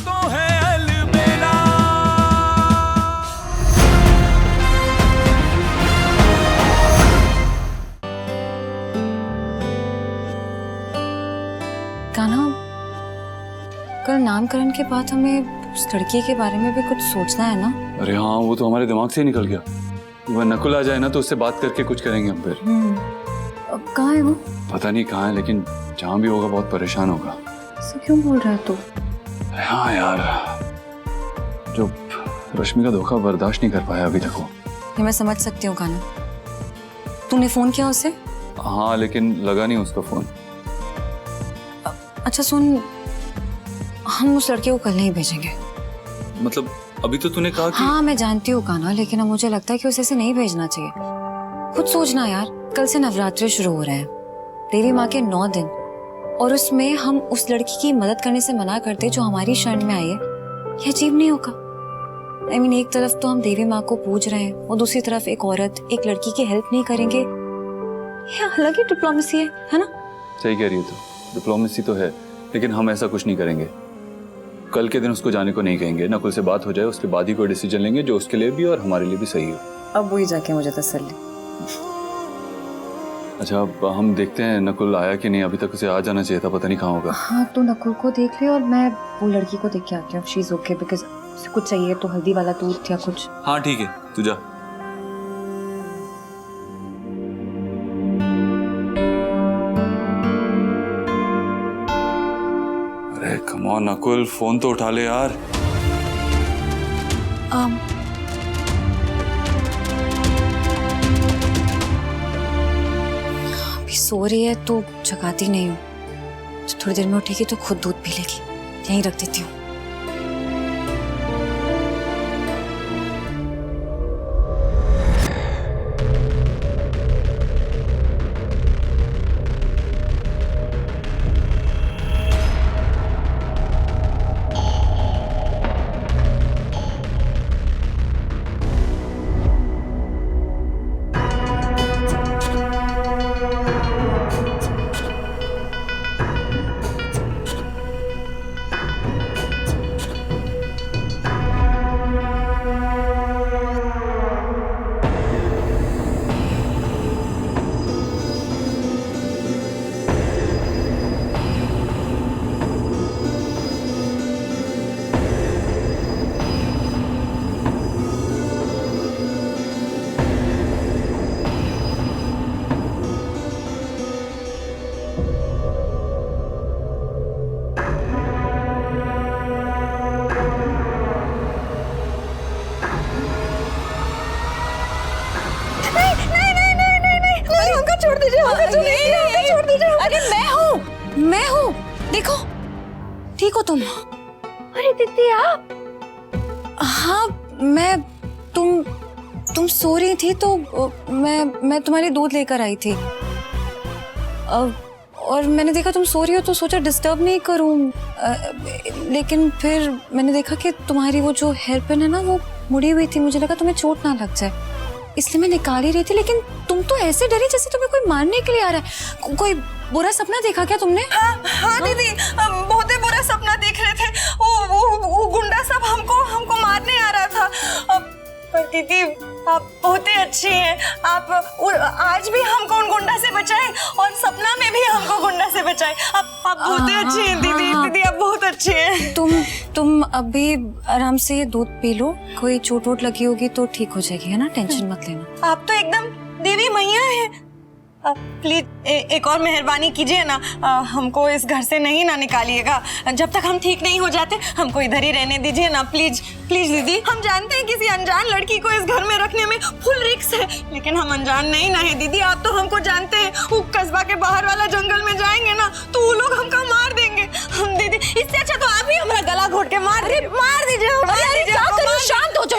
तो है अलबेला। कान्हा, कल नामकरण के बाद हमें उस लड़की के बारे में भी कुछ सोचना है ना। अरे हाँ, वो तो हमारे दिमाग से ही निकल गया। वह नकुल आ जाए ना तो उससे बात करके कुछ करेंगे हम फिर। अब कहाँ है वो? पता नहीं कहाँ है, लेकिन जहाँ भी होगा बहुत परेशान होगा। ऐसा क्यों बोल रहा है तू? हाँ यार, जो रश्मि का धोखा बर्दाश्त नहीं कर पाया अभी तक वो। ये मैं समझ सकती हूँ कान्हा। तूने फोन किया उसे? हाँ, लेकिन लगा नहीं उसका फोन। अच्छा सुन, हम उस लड़के को कल नहीं भेजेंगे। मतलब अभी तो तूने कहा कि... हाँ मैं जानती हूँ कान्हा, लेकिन अब मुझे लगता है कि उसे ऐसे नहीं भेजना चाहिए। खुद सोचना यार, कल से नवरात्रि शुरू हो रहे हैं, देवी माँ के 9 दिन, और उसमें हम उस लड़की की मदद करने से मना करते जो हमारी शरण में आई है। यह अजीब नहीं होगा? I mean, एक तरफ तो हम देवी माँ को पूज रहे हैं और दूसरी तरफ एक औरत एक लड़की की हेल्प नहीं करेंगे। यह अलग ही डिप्लोमेसी है ना? सही कह रही है तू, डिप्लोमेसी तो है, लेकिन हम ऐसा कुछ नहीं करेंगे। कल के दिन उसको जाने को नहीं कहेंगे। नकुल से बात हो जाए, उसके बाद ही कोई डिसीजन लेंगे जो उसके लिए भी और हमारे लिए भी सही हो। अब वही जाके मुझे तसल्ली। अच्छा, अब हम देखते हैं नकुल आया कि नहीं। अभी तक उसे आ जाना चाहिए था, पता नहीं कहाँ होगा। हाँ तो नकुल को देख ले और मैं वो लड़की को देख के आती हूँ। शी इज ओके, बिकॉज उसे कुछ चाहिए तो हल्दी वाला दूध या कुछ। हाँ ठीक है, तू जा। अरे कम ऑन नकुल, फोन तो उठा ले यार। अभी सो रही है तो जगाती नहीं हूँ। जब थोड़ी देर में उठेगी तो खुद दूध पी लेगी। यहीं रख देती हूँ। अरे मैं हूँ, देखो ठीक हो तुम? अरे दीदी आप? हाँ मैं, तुम सो रही थी तो मैं तुम्हारी दूध लेकर आई थी। और मैंने देखा तुम सो रही हो तो सोचा डिस्टर्ब नहीं करूं। लेकिन फिर मैंने देखा कि तुम्हारी वो जो हेयर पिन है ना वो मुड़ी हुई थी। मुझे लगा तुम्हें चोट ना लग जाए, इसलिए मैं निकाल ही रही थी। लेकिन तुम तो ऐसे डरी जैसे तुम्हें कोई मारने के लिए आ रहा है। कोई बुरा सपना देखा क्या तुमने? हाँ दीदी, बहुत ही बुरा सपना देख रहे थे। वो गुंडा सब हमको मारने आ रहा था। पर दीदी आप बहुत ही अच्छी हैं। आप आज भी हमको उन गुंडा से बचाए और सपना में भी हमको गुंडा से बचाए। आप बहुत ही अच्छी हैं दीदी। दीदी आप बहुत अच्छी हैं। तुम अभी आराम से ये दूध पी लो। कोई चोट वोट लगी होगी तो ठीक हो जाएगी, है ना? टेंशन मत लेना। आप तो एकदम देवी मैया हैं। प्लीज एक और मेहरबानी कीजिए ना, हमको इस घर से नहीं ना निकालिएगा। जब तक हम ठीक नहीं हो जाते हमको इधर ही रहने दीजिए ना, प्लीज प्लीज दीदी। हम जानते हैं किसी अनजान लड़की को इस घर में रखने में फुल रिस्क है, लेकिन हम अनजान नहीं ना है दीदी। आप तो हमको जानते हैं, वो कस्बा के बाहर वाला जंगल में जाएंगे ना तो वो लोग हमको मार देंगे। हम दीदी, इससे अच्छा तो आप ही हमारा गला घोट के मार दीजिए।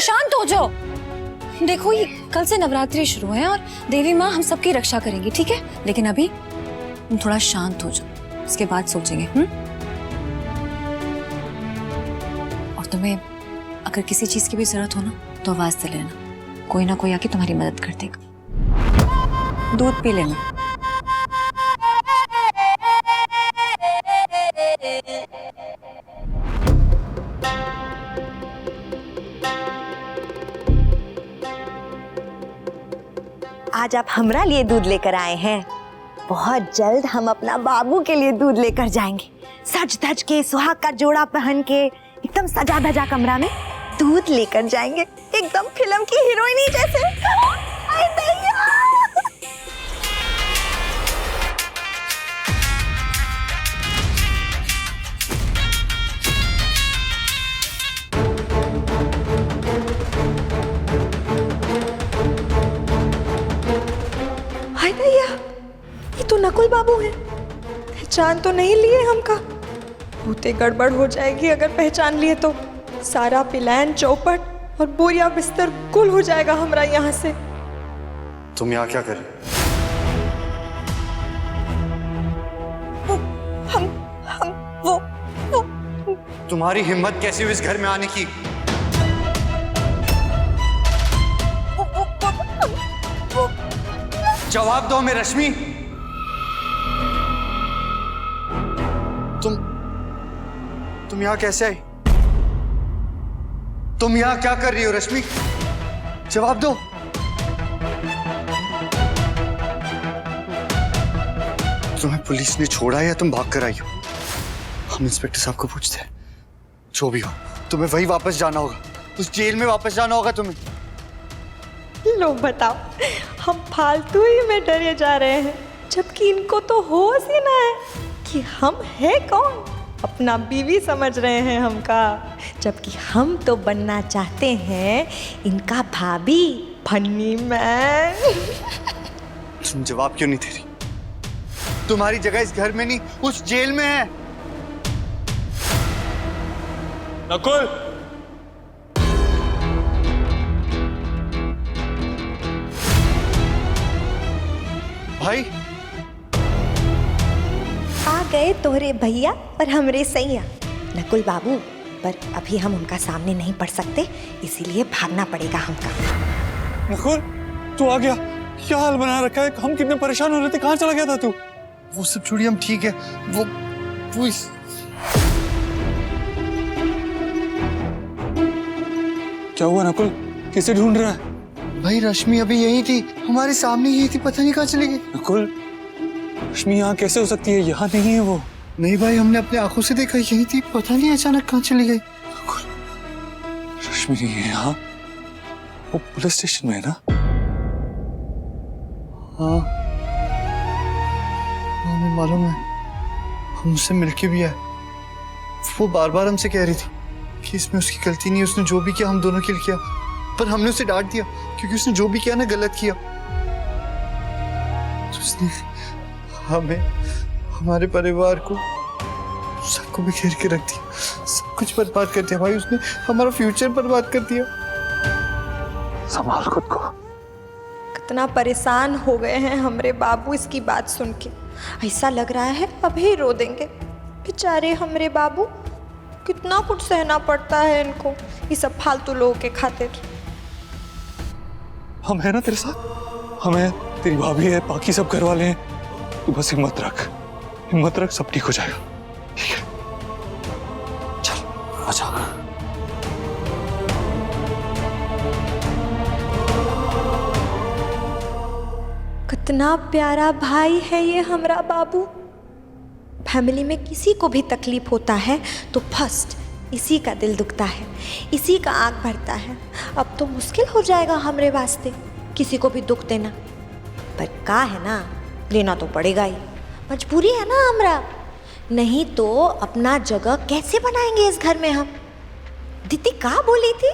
शांत हो जाओ। देखो ये कल से नवरात्रि शुरू है और देवी माँ हम सबकी रक्षा करेंगी, ठीक है? लेकिन अभी तुम थोड़ा शांत हो जाओ, उसके बाद सोचेंगे। और तुम्हें अगर किसी चीज की भी जरूरत हो ना तो आवाज दे लेना, कोई ना कोई आके तुम्हारी मदद कर देगा। दूध पी लेना। आज आप हमरा लिए दूध लेकर आए हैं। बहुत जल्द हम अपना बाबू के लिए दूध लेकर जाएंगे। सज धज के सुहाग का जोड़ा पहन के एकदम सजा धजा कमरा में दूध लेकर जाएंगे, एकदम फिल्म की हीरोइनी जैसे। हाय दैया! हाय दैया, ये तो नकुल बाबू है। पहचान तो नहीं लिए हमका। भूते गड़बड़ हो जाएगी अगर पहचान लिए तो। सारा प्लान चौपट और बोरिया बिस्तर गुल हो जाएगा हमरा यहाँ से। तुम यहाँ क्या कर रहे हो? वो तुम्हारी हिम्मत कैसी हुई इस घर में आने की? जवाब दो मैं रश्मि। तुम यहाँ कैसे आई? तुम यहाँ क्या कर रही हो रश्मि? जवाब दो। तुम्हें पुलिस ने छोड़ा या तुम भाग कर आई हो? हम इंस्पेक्टर साहब को पूछते हैं। जो भी हो, तुम्हें वही वापस जाना होगा। उस जेल में वापस जाना होगा तुम्हें। लो बताओ, हम फालतू ही में डरे जा रहे हैं, जबकि इनको तो होश ही ना है कि हम है कौन। अपना बीवी समझ रहे हैं हमका, जबकि हम तो बनना चाहते हैं इनका भाभी, फन्नी मैन। तुम जवाब क्यों नहीं दे रही? तुम्हारी जगह इस घर में नहीं, उस जेल में है। नकुल, भाई आ गए तोहरे भैया और हमरे सैया। नकुल बाबू, पर अभी हम उनका सामने नहीं पढ़ सकते, इसीलिए भागना पड़ेगा हमका। नकुल, तू आ गया। क्या हाल बना रखा है? हम कितने परेशान हो रहे थे। कहाँ चला गया था तू? वो सब छोड़िए, हम ठीक है। वो क्या हुआ नकुल? किसे ढूंढ रहा है? भाई रश्मि अभी यही थी, हमारे सामने यही थी, पता नहीं कहाँ चली गई। नकुल, रश्मि यहाँ कैसे हो सकती है? यहाँ नहीं है वो। नहीं भाई, हमने अपने आंखों से देखा, यही थी, पता नहीं अचानक कहाँ चली गई। रश्मि नहीं है यहाँ। वो पुलिस स्टेशन में है ना? हाँ, हमें मालूम है, हम उससे मिलके भी आए। वो बार बार हमसे कह रही थी कि इसमें उसकी गलती नहीं है, उसने जो भी किया हम दोनों के लिए किया। पर हमने उसे डांट दिया क्योंकि उसने जो भी किया ना गलत किया। तो उसने हमें, हमारे परिवार को, सबको बिखेर के रख दिया, सब कुछ बर्बाद कर दिया। भाई उसने हमारा फ्यूचर बर्बाद कर दिया। संभाल खुद को। कितना परेशान हो गए हैं हमरे बाबू इसकी बात सुन के। ऐसा लग रहा है अभी रो देंगे। बेचारे हमरे बाबू, कितना कुछ सहना पड़ता है इनको ये सब फालतू लोगों के खातिर। हम है ना तेरे साथ। हम है, तेरी भाभी है, बाकी सब घर वाले हैं। तू बस हिम्मत रख, हिम्मत रख, सब ठीक हो जाएगा। ठीक है, चल आजा। कितना प्यारा भाई है ये हमारा बाबू। फैमिली में किसी को भी तकलीफ होता है तो फर्स्ट इसी का दिल दुखता है, इसी का आँख भरता है। अब तो मुश्किल हो जाएगा हमरे वास्ते किसी को भी दुख देना, पर का है ना, लेना तो पड़ेगा ही, मजबूरी है ना हमरा। नहीं तो अपना जगह कैसे बनाएंगे इस घर में हम। दीदी का बोली थी,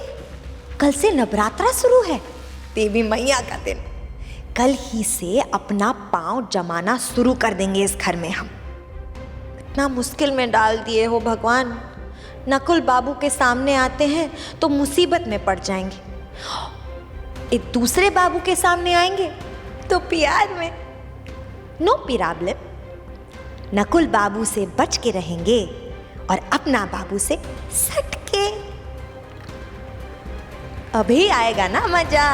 कल से नवरात्रा शुरू है, देवी मैया का दिन। कल ही से अपना पांव जमाना शुरू कर देंगे इस घर में हम। इतना मुश्किल में डाल दिए हो भगवान। नकुल बाबू के सामने आते हैं तो मुसीबत में पड़ जाएंगे, एक दूसरे बाबू के सामने आएंगे तो प्यार में। नो प्रॉब्लम, नकुल बाबू से बच के रहेंगे और अपना बाबू से सट के। अभी आएगा ना मजा।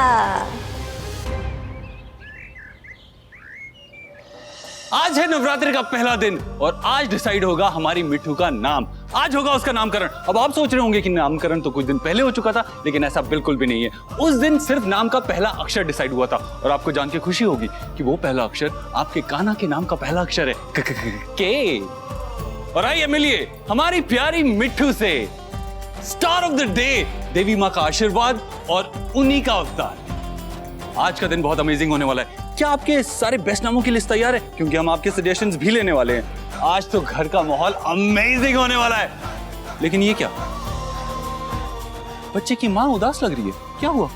आज है नवरात्रि का पहला दिन और आज डिसाइड होगा हमारी मिठू का नाम। आज होगा उसका नामकरण। अब आप सोच रहे होंगे कि नामकरण तो कुछ दिन पहले हो चुका था, लेकिन ऐसा बिल्कुल भी नहीं है। उस दिन सिर्फ नाम का पहला अक्षर डिसाइड हुआ था, और आपको जान के खुशी होगी कि वो पहला अक्षर आपके कान्हा के नाम का पहला अक्षर है, के। और आइए मिलिए हमारी प्यारी मिट्ठू से। स्टार ऑफ द डे, देवी माँ का आशीर्वाद और उन्हीं का अवतार। आज का दिन बहुत अमेजिंग होने वाला है। क्या आपके सारे बेस्ट नामों की लिस्ट तैयार है? क्योंकि हम आपके सजेशंस भी लेने वाले हैं। आज तो घर का माहौल अमेजिंग होने वाला है। लेकिन ये क्या, बच्चे की माँ उदास लग रही है, क्या हुआ?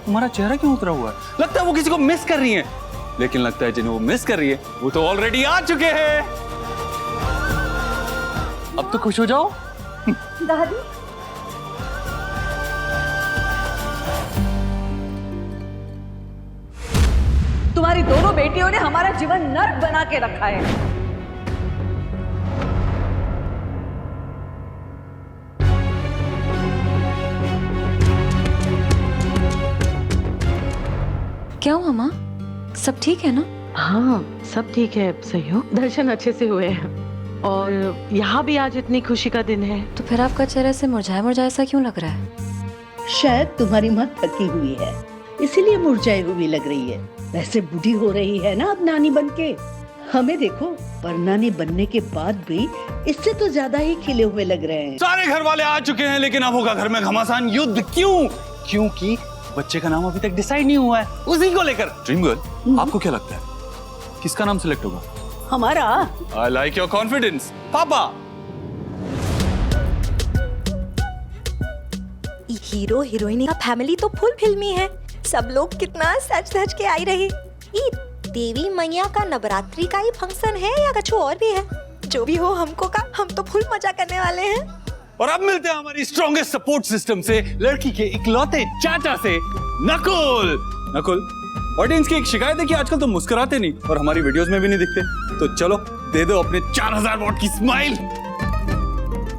तुम्हारा चेहरा क्यों उतरा हुआ है? लगता है वो किसी को मिस कर रही है। लेकिन लगता है जिन्हें वो मिस कर रही है वो तो ऑलरेडी आ चुके हैं। अब तो खुश हो जाओ। दादी, तुम्हारी दोनों बेटियों ने हमारा जीवन नर्क बना के रखा है। क्या हुआ माँ, सब ठीक है ना? हाँ सब ठीक है सहयोग, दर्शन अच्छे से हुए हैं और यहाँ भी आज इतनी खुशी का दिन है। तो फिर आपका चेहरा से मुरझाया मुरझाया सा क्यों लग रहा है? शायद तुम्हारी माँ थकी हुई है, इसीलिए मुरझाई हुई लग रही है। वैसे बूढ़ी हो रही है ना अब नानी बनके। हमें देखो, पर नानी बनने के बाद भी इससे तो ज्यादा ही खिले हुए लग रहे हैं। सारे घर वाले आ चुके हैं, लेकिन अब होगा घर में घमासान युद्ध। क्यों? क्योंकि बच्चे का नाम अभी तक डिसाइड नहीं हुआ है, उसी को लेकर। ड्रीम गर्ल, आपको क्या लगता है किसका नाम सिलेक्ट होगा? हमारा। आई लाइक योर कॉन्फिडेंस पापा। हीरो हीरोइन का फैमिली तो फुल फिल्मी है। सब लोग कितना सच धज के आई रही। ये देवी मैया का नवरात्रि का ही फंक्शन है या कुछ और भी है? जो भी हो, हमको का हम तो फुल मजा करने वाले हैं। और अब मिलते हैं हमारी स्ट्रॉन्गेस्ट सपोर्ट सिस्टम से, लड़की के इकलौते चाचा से, नकुल। नकुल, ऑडियंस की एक शिकायत है कि आजकल तो मुस्कुराते नहीं और हमारी वीडियोस में भी नहीं दिखते। तो चलो दे दो अपने 4000 वॉट की स्माइल।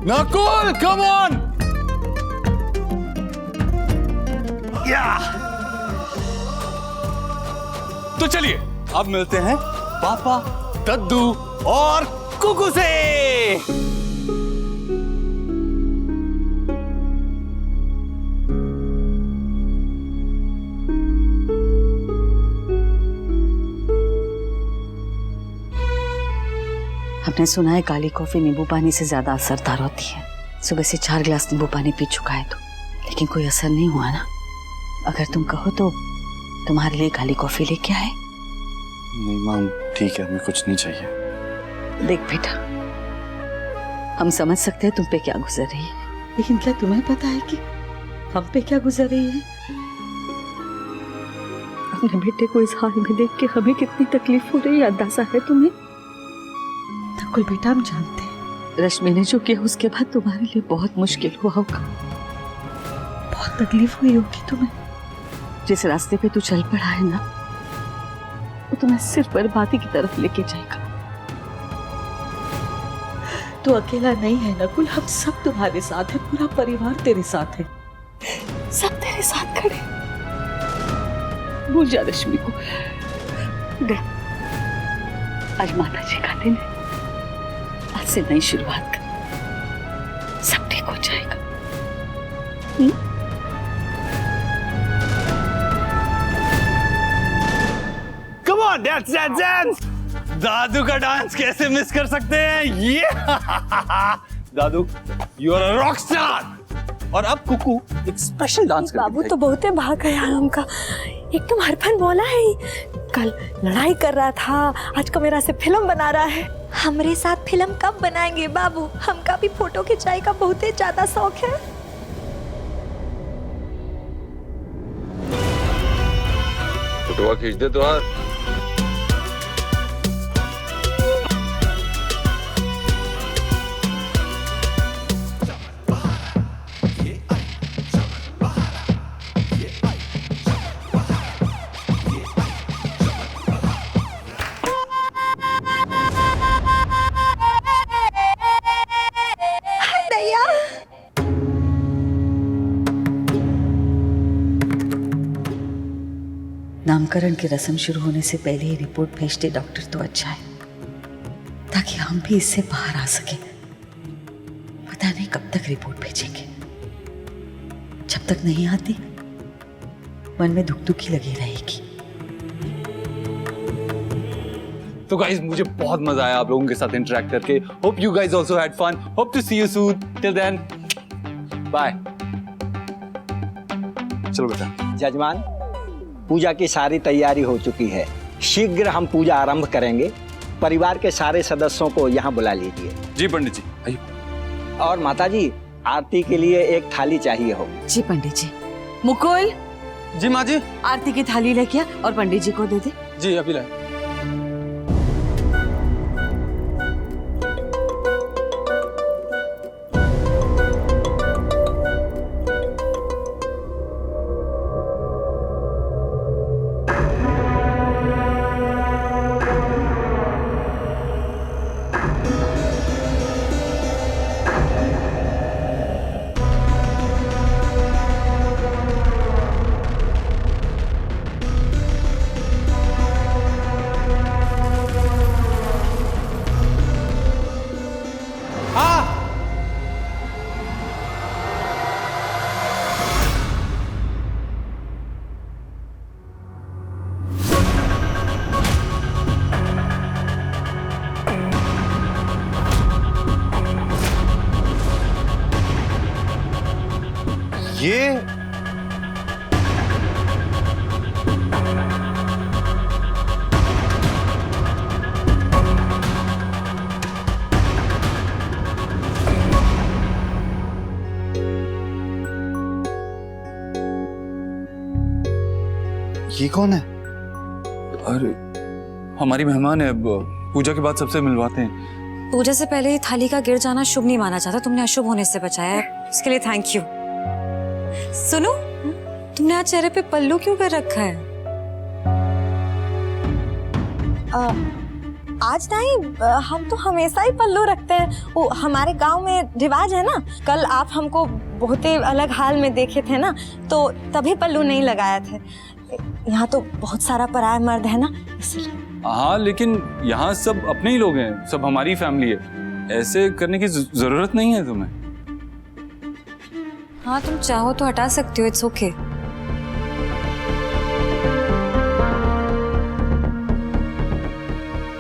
Nakul come on. या तो चलिए अब मिलते हैं पापा, दद्दू और कुकू से। हमने सुना है काली कॉफी नींबू पानी से ज्यादा असरदार होती है। सुबह से 4 गिलास नींबू पानी पी चुका है तो, लेकिन कोई असर नहीं हुआ ना। अगर तुम कहो तो तुम्हारे लिए काली कॉफी लेके आए। नहीं माम, ठीक है, हमें कुछ नहीं चाहिए। देख बेटा, हम समझ सकते हैं तुम पे क्या गुजर रही है, लेकिन क्या तुम्हें पता है कि हम पे क्या गुजर रही है? अपने बेटे को इस हाल में देख के हमें कितनी तकलीफ हो रही है, अंदाजा है तुम्हें? नकुल बेटा, हम जानते हैं रश्मि ने जो किया उसके बाद तुम्हारे लिए बहुत मुश्किल हुआ होगा, बहुत तकलीफ हुई होगी तुम्हें। जिस रास्ते पे तू चल पड़ा है ना, वो तुम्हें सिर्फ बर्बादी की तरफ लेके जाएगा। तू अकेला नहीं है नकुल, हम सब तुम्हारे साथ हैं, पूरा परिवार तेरे साथ है, सब तेरे साथ खड़े। भूल जा रश्मि को। देख, आज माता जी का दिन है, आज से नई शुरुआत कर, सब ठीक हो जाएगा। Come on, dance! दादू का डांस कैसे मिस कर सकते हैं? ये दादू, you are a rock star! और अब कुकू एक स्पेशल डांस करती है। बाबू तो बहुते भाग गया हमका, एकदम हरफन बोला है। कल लड़ाई कर रहा था, आज कमेरा से फिल्म बना रहा है। हमरे साथ फिल्म कब बनाएंगे बाबू? हमका भी फोटो खिंचाई का बहुत ज्यादा शौक है। फोटो खींच दे तो यार। नामकरण की रस्म शुरू होने से पहले ही रिपोर्ट भेजते डॉक्टर तो अच्छा है, ताकि हम भी इससे बाहर आ सके। पता तक रिपोर्ट भेजेंगे? जब तक नहीं आती मन में दुखी लगी रहेगी। तो गाइस मुझे बहुत मजा आया आप लोगों के साथ इंटरेक्ट करके। Hope you guys also had fun. Hope to see you soon. Till then bye. चलो बेटा। जजमान, पूजा की सारी तैयारी हो चुकी है। शीघ्र हम पूजा आरंभ करेंगे। परिवार के सारे सदस्यों को यहाँ बुला लीजिए। जी पंडित जी आइए। और माताजी, आरती के लिए एक थाली चाहिए होगी। जी पंडित जी। मुकुल, जी माँ जी। आरती की थाली लेके आ और पंडित जी को दे दे। जी अभी लाए। ये कौन है? अरे हमारी मेहमान है। पूजा के बाद सबसे मिलवाते हैं। पूजा से पहले ही थाली का गिर जाना शुभ नहीं माना जाता। तुमने अशुभ होने से बचाया है, इसके लिए थैंक यू। सुनो, तुमने आज चेहरे पे पल्लू क्यों कर रखा है? आज नहीं, हम तो हमेशा ही पल्लू रखते हैं। वो हमारे गांव में रिवाज है ना। कल आप हमको बहुत ही अलग हाल में देखे थे ना, तो तभी पल्लू नहीं लगाया थे। यहाँ तो बहुत सारा पराया मर्द है ना, इसलिए। हाँ लेकिन यहाँ सब अपने ही लोग हैं, सब हमारी फैमिली है। ऐसे करने की जरूरत नहीं है तुम्हें। हाँ तुम चाहो तो हटा सकती हो, इट्स ओके।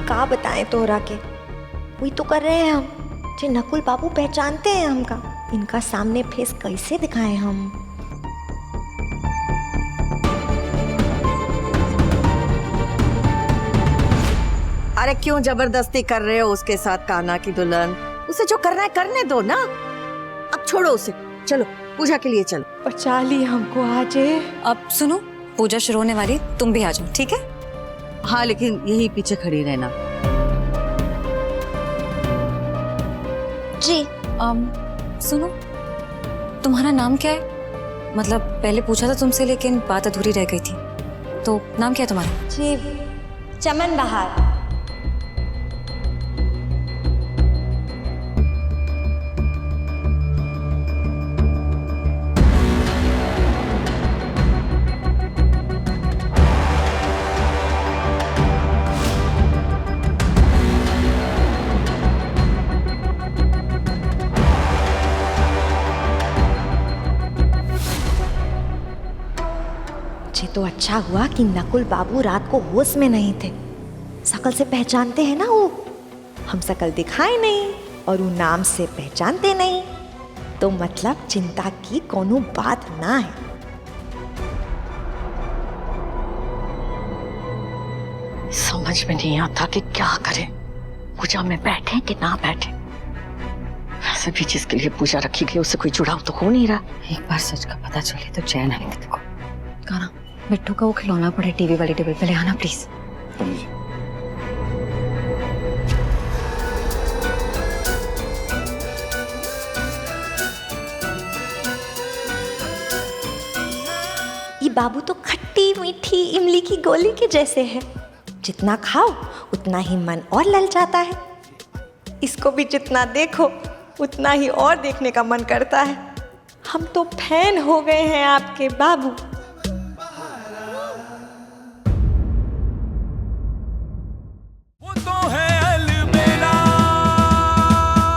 का बताएं तोहरा के, वही तो कर रहे हैं हम। जे नकुल बाबू पहचानते हैं हमका, इनका सामने फेस कैसे दिखाएं हम? अरे क्यों जबरदस्ती कर रहे हो उसके साथ कान्हा की दुल्हन? उसे जो करना है करने दो ना, अब छोड़ो उसे। चलो पूजा के लिए चलो। बचा ली हमको आज। अब सुनो, पूजा शुरू होने वाली, तुम भी आ जाओ, ठीक है? हाँ लेकिन यही पीछे खड़ी रहना। जी। सुनो, तुम्हारा नाम क्या है? मतलब पहले पूछा था तुमसे लेकिन बात अधूरी रह गई थी। तो नाम क्या है तुम्हारा? जी, चमन बहार। तो अच्छा हुआ कि नकुल बाबू रात को होश में नहीं थे। शकल से पहचानते हैं ना वो, हम शकल दिखाए नहीं और वो नाम से पहचानते नहीं, तो मतलब चिंता की कोनो बात ना है। समझ में नहीं आता कि क्या करें, पूजा में बैठे कि ना बैठे। वैसे भी जिसके लिए पूजा रखी गई उससे कोई जुड़ाव तो हो नहीं रहा। एक बार सच का पता चले तो चैन आएगा देखो। कान्हा, बिट्टू का वो खिलौना पड़ा टीवी वाली टेबल पे, ले आना प्लीज। ये बाबू तो खट्टी मीठी इमली की गोली के जैसे है। जितना खाओ उतना ही मन और ललचाता है। इसको भी जितना देखो उतना ही और देखने का मन करता है। हम तो फैन हो गए हैं आपके बाबू।